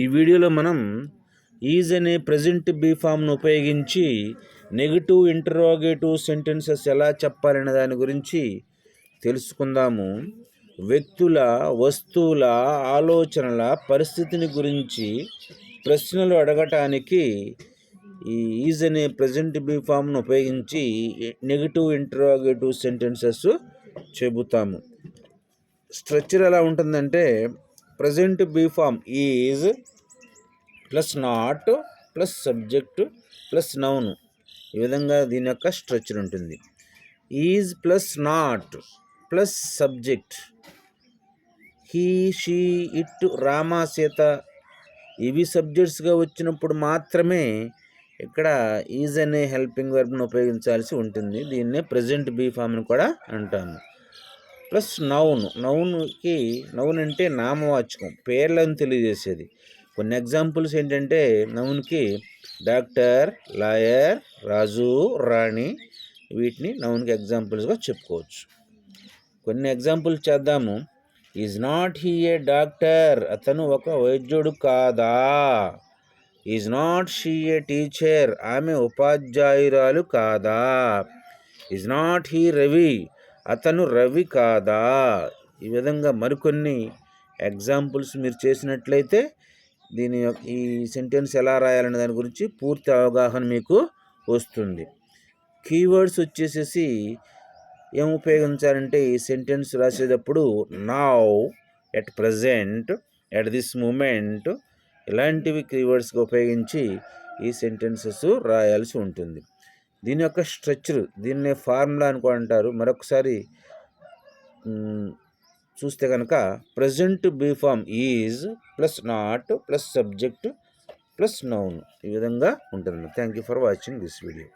ఈ వీడియోలో మనం ఈజ్ అనే ప్రెజెంట్ బీ ఫామ్ను ఉపయోగించి నెగటివ్ ఇంటరోగేటివ్ సెంటెన్సెస్ ఎలా చెప్పాలనే దాని గురించి తెలుసుకుందాము. వ్యక్తుల, వస్తువుల, ఆలోచనల పరిస్థితిని గురించి ప్రశ్నలు అడగటానికి ఈ ఈజ్ అనే ప్రెజెంట్ బీ ఫామ్ను ఉపయోగించి నెగటివ్ ఇంటరోగేటివ్ సెంటెన్సెస్ చెబుతాము. స్ట్రక్చర్ ఎలా ఉంటుందంటే present be form is plus not plus subject plus noun, ఈ విధంగా దీని యొక్క స్ట్రక్చర్ ఉంటుంది. Is plus not plus subject he, she, it, Rama, Sita ఇవి సబ్జెక్ట్స్గా వచ్చినప్పుడు మాత్రమే ఇక్కడ ఈజ్ అనే హెల్పింగ్ వర్బ్ను ఉపయోగించాల్సి ఉంటుంది. దీన్నే ప్రజెంట్ బీ ఫామ్ని కూడా అంటాము. ప్లస్ నౌన్, నౌన్ అంటే నామవాచకం, పేర్లను తెలియజేసేది. కొన్ని ఎగ్జాంపుల్స్ ఏంటంటే నౌన్కి డాక్టర్, లాయర్, రాజు, రాణి, వీటిని నౌన్కి ఎగ్జాంపుల్స్గా చెప్పుకోవచ్చు. కొన్ని ఎగ్జాంపుల్స్ చేద్దాము. Is not he A doctor, అతను ఒక వైద్యుడు కాదా. Is not she A teacher, ఆమె ఉపాధ్యాయురాలు కాదా. ఈజ్ నాట్ హీ రవి, అతను రవి కాదా. ఈ విధంగా మరికొన్ని ఎగ్జాంపుల్స్ మీరు చేసినట్లయితే ఈ సెంటెన్స్ ఎలా రాయాలనే దాని గురించి పూర్తి అవగాహన మీకు వస్తుంది. కీవర్డ్స్ వచ్చేసేసి ఏం ఉపయోగించాలంటే ఈ సెంటెన్స్ రాసేటప్పుడు now, at present, at this moment, ఇలాంటివి కీవర్డ్స్గా ఉపయోగించి ఈ సెంటెన్సెస్ రాయాల్సి ఉంటుంది. దీని యొక్క స్ట్రక్చర్, దీన్నే ఫార్ములా అని కూడా అంటారు. మరొకసారి చూస్తే కనుక present be form is plus not plus subject plus noun, ఈ విధంగా ఉంటుంది. Thank you for watching this video.